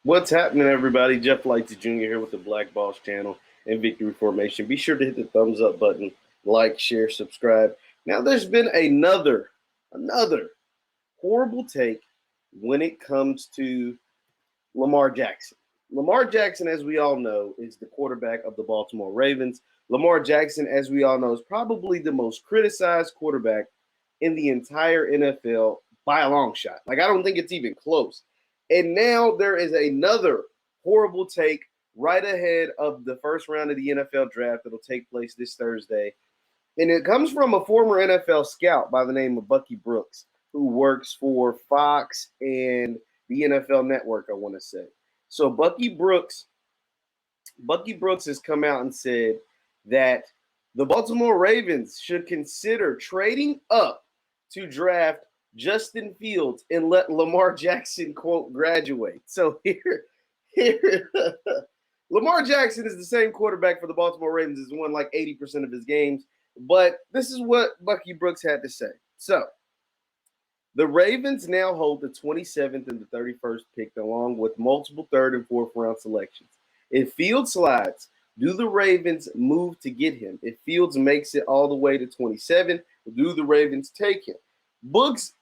What's happening, everybody? Jeff Lightsy Jr. here with the Black Boss channel and Victory Formation. Be sure to hit the thumbs up button, like, share, subscribe. Now, there's been another horrible take when it comes to Lamar Jackson. Lamar Jackson, as we all know, is the quarterback of the Baltimore Ravens. Lamar Jackson, as we all know, is probably the most criticized quarterback in the entire NFL by a long shot. Like, I don't think it's even close. And now there is another horrible take right ahead of the first round of the NFL draft that'll take place this Thursday. And it comes from a former NFL scout by the name of Bucky Brooks, who works for Fox and the NFL Network, I want to say. So Bucky Brooks has come out and said that the Baltimore Ravens should consider trading up to draft Justin Fields and let Lamar Jackson, quote, graduate. So here Lamar Jackson is the same quarterback for the Baltimore Ravens, has won like 80% of his games. But this is what Bucky Brooks had to say. So the Ravens now hold the 27th and the 31st pick, along with multiple third and fourth round selections. If Fields slides, do the Ravens move to get him? If Fields makes it all the way to 27, do the Ravens take him? Brooks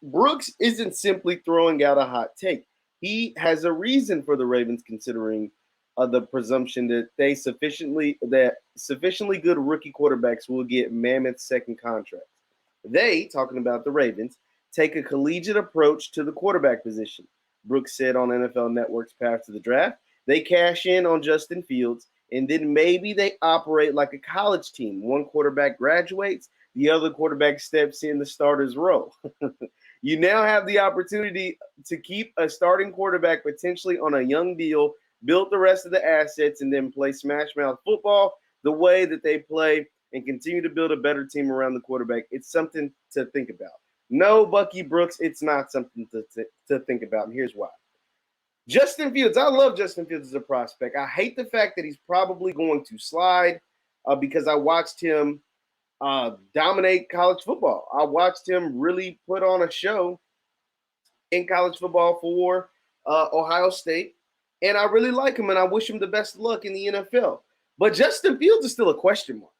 isn't simply throwing out a hot take. He has a reason for the Ravens considering the presumption that sufficiently good rookie quarterbacks will get mammoth second contracts. They, talking about the Ravens, take a collegiate approach to the quarterback position. Brooks said on NFL Network's Path to the Draft, they cash in on Justin Fields, and then maybe they operate like a college team. One quarterback graduates, the other quarterback steps in the starter's role. You now have the opportunity to keep a starting quarterback potentially on a young deal, build the rest of the assets, and then play smash mouth football the way that they play and continue to build a better team around the quarterback. It's something to think about. No, Bucky Brooks, it's not something to think about, and here's why. Justin Fields, I love Justin Fields as a prospect. I hate the fact that he's probably going to slide because I watched him dominate college football. I watched him really put on a show in college football for Ohio State, and I really like him, and I wish him the best of luck in the NFL. But Justin Fields is still a question mark.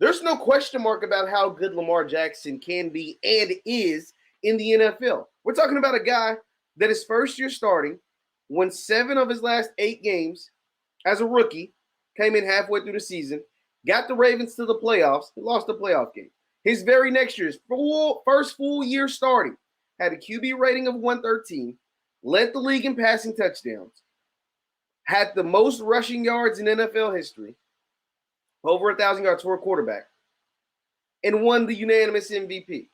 There's no question mark about how good Lamar Jackson can be and is in the NFL. We're talking about a guy that is first year starting, won 7 of his last 8 games as a rookie, came in halfway through the season, got the Ravens to the playoffs, lost the playoff game. His very next year's first full year starting, had a QB rating of 113, led the league in passing touchdowns, had the most rushing yards in NFL history, over 1,000 yards for a quarterback, and won the unanimous MVP.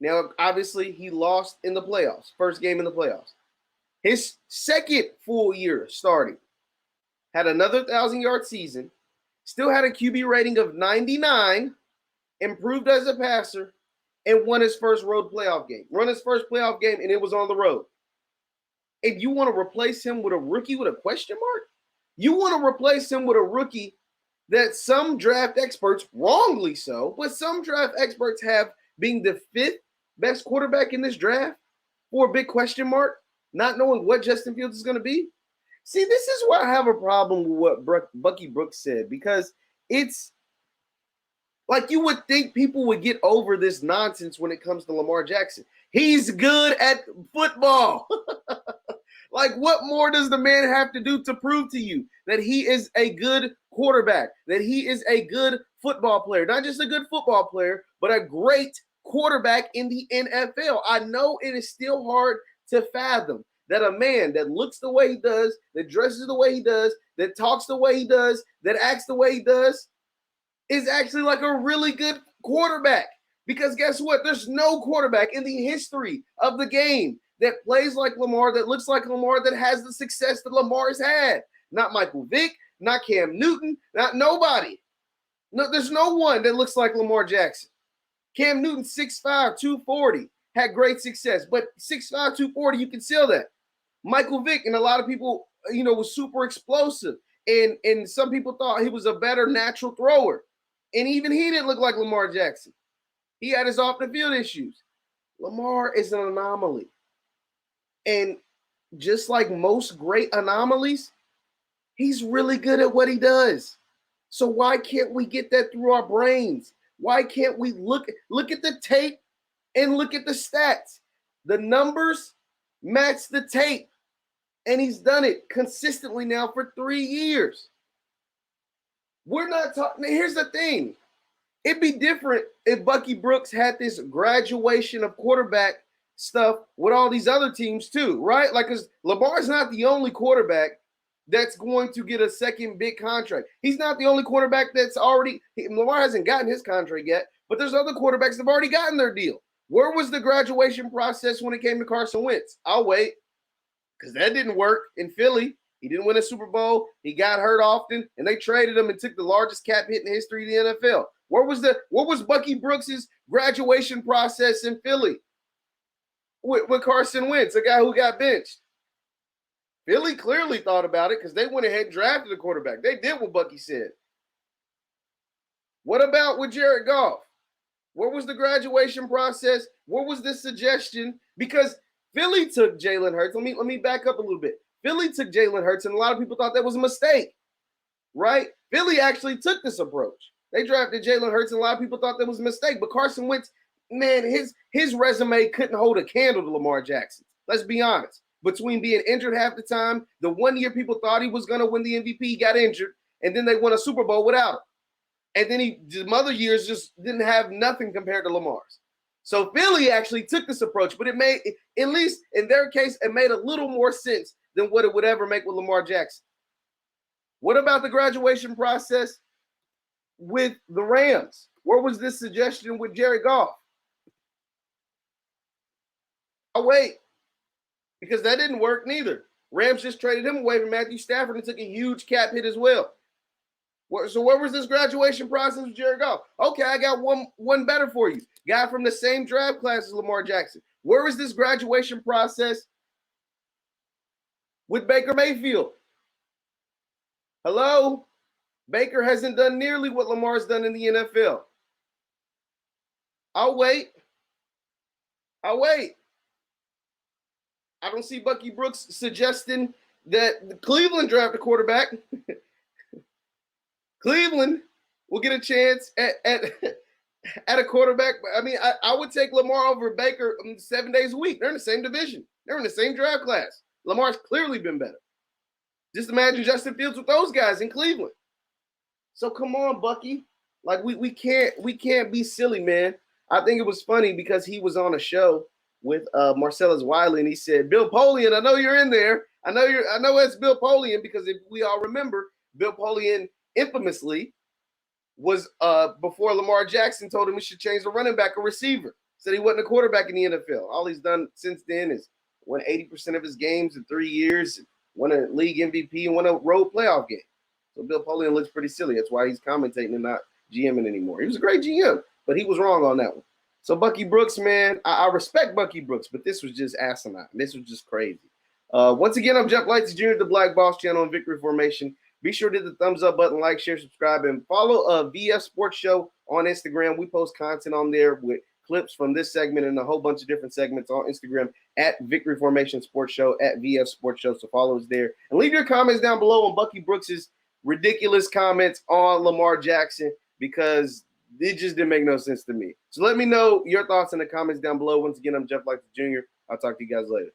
Now, obviously, he lost in the playoffs, first game in the playoffs. His second full year starting, had another 1,000-yard season, still had a QB rating of 99, improved as a passer, and won his first road playoff game. Run his first playoff game, and it was on the road. And you want to replace him with a rookie with a question mark? You want to replace him with a rookie that some draft experts, wrongly so, but some draft experts have being the 5th best quarterback in this draft for a big question mark, not knowing what Justin Fields is going to be? See, this is why I have a problem with what Bucky Brooks said, because it's like you would think people would get over this nonsense when it comes to Lamar Jackson. He's good at football. Like, what more does the man have to do to prove to you that he is a good quarterback, that he is a good football player? Not just a good football player, but a great quarterback in the NFL. I know it is still hard to fathom that a man that looks the way he does, that dresses the way he does, that talks the way he does, that acts the way he does, is actually like a really good quarterback. Because guess what? There's no quarterback in the history of the game that plays like Lamar, that looks like Lamar, that has the success that Lamar has had. Not Michael Vick, not Cam Newton, not nobody. No, there's no one that looks like Lamar Jackson. Cam Newton, 6'5", 240, had great success. But 6'5", 240, you can sell that. Michael Vick, and a lot of people, was super explosive. And some people thought he was a better natural thrower. And even he didn't look like Lamar Jackson. He had his off-the-field issues. Lamar is an anomaly. And just like most great anomalies, he's really good at what he does. So why can't we get that through our brains? Why can't we look at the tape and look at the stats? The numbers match the tape, and he's done it consistently now for 3 years. We're not talking. Here's the thing. It'd be different if Bucky Brooks had this graduation of quarterback stuff with all these other teams too, right? Like, because Lamar's not the only quarterback that's going to get a second big contract. He's not the only quarterback that's Lamar hasn't gotten his contract yet, but there's other quarterbacks that have already gotten their deal. Where was the graduation process when it came to Carson Wentz? I'll wait, because that didn't work in Philly. He didn't win a Super Bowl. He got hurt often, and they traded him and took the largest cap hit in the history of the NFL. What was Bucky Brooks's graduation process in Philly with Carson Wentz, a guy who got benched? Philly clearly thought about it because they went ahead and drafted a quarterback. They did what Bucky said. What about with Jared Goff? What was the graduation process? What was the suggestion? Because Philly took Jalen Hurts. Let me back up a little bit. Philly took Jalen Hurts, and a lot of people thought that was a mistake, right? Philly actually took this approach. They drafted Jalen Hurts, and a lot of people thought that was a mistake. But Carson Wentz, man, his resume couldn't hold a candle to Lamar Jackson. Let's be honest. Between being injured half the time, the 1 year people thought he was going to win the MVP, he got injured, and then they won a Super Bowl without him. And then the other years just didn't have nothing compared to Lamar's. So Philly actually took this approach, but it made, at least in their case, it made a little more sense than what it would ever make with Lamar Jackson. What about the graduation process with the Rams? Where was this suggestion with Jared Goff? I'll wait, because that didn't work neither. Rams just traded him away from Matthew Stafford and took a huge cap hit as well. So where was this graduation process with Jared Goff? Okay, I got one better for you. Guy from the same draft class as Lamar Jackson. Where is this graduation process with Baker Mayfield? Hello? Baker hasn't done nearly what Lamar's done in the NFL. I'll wait. I don't see Bucky Brooks suggesting that Cleveland draft a quarterback. Cleveland will get a chance at a quarterback. I mean, I would take Lamar over Baker 7 days a week. They're in the same division. They're in the same draft class. Lamar's clearly been better. Just imagine Justin Fields with those guys in Cleveland. So come on, Bucky. Like we can't be silly, man. I think it was funny because he was on a show with Marcellus Wiley, and he said, "Bill Polian, I know you're in there. I know it's Bill Polian, because if we all remember, Bill Polian infamously was before Lamar Jackson told him he should change the running back or receiver. Said he wasn't a quarterback in the NFL. All he's done since then is won 80% of his games in 3 years, won a league MVP, and won a road playoff game. So Bill Polian looks pretty silly. That's why he's commentating and not GMing anymore. He was a great GM, but he was wrong on that one. So Bucky Brooks, man, I respect Bucky Brooks, but this was just asinine. This was just crazy. Once again, I'm Jeff Lightsy Jr., the Black Boss Channel on Victory Formation. Be sure to hit the thumbs up button, like, share, subscribe, and follow VF Sports Show on Instagram. We post content on there with clips from this segment and a whole bunch of different segments on Instagram at Victory Formation Sports Show, at VF Sports Show. So follow us there. And leave your comments down below on Bucky Brooks's ridiculous comments on Lamar Jackson, because it just didn't make no sense to me. So let me know your thoughts in the comments down below. Once again, I'm Jeff Lightsy Jr. I'll talk to you guys later.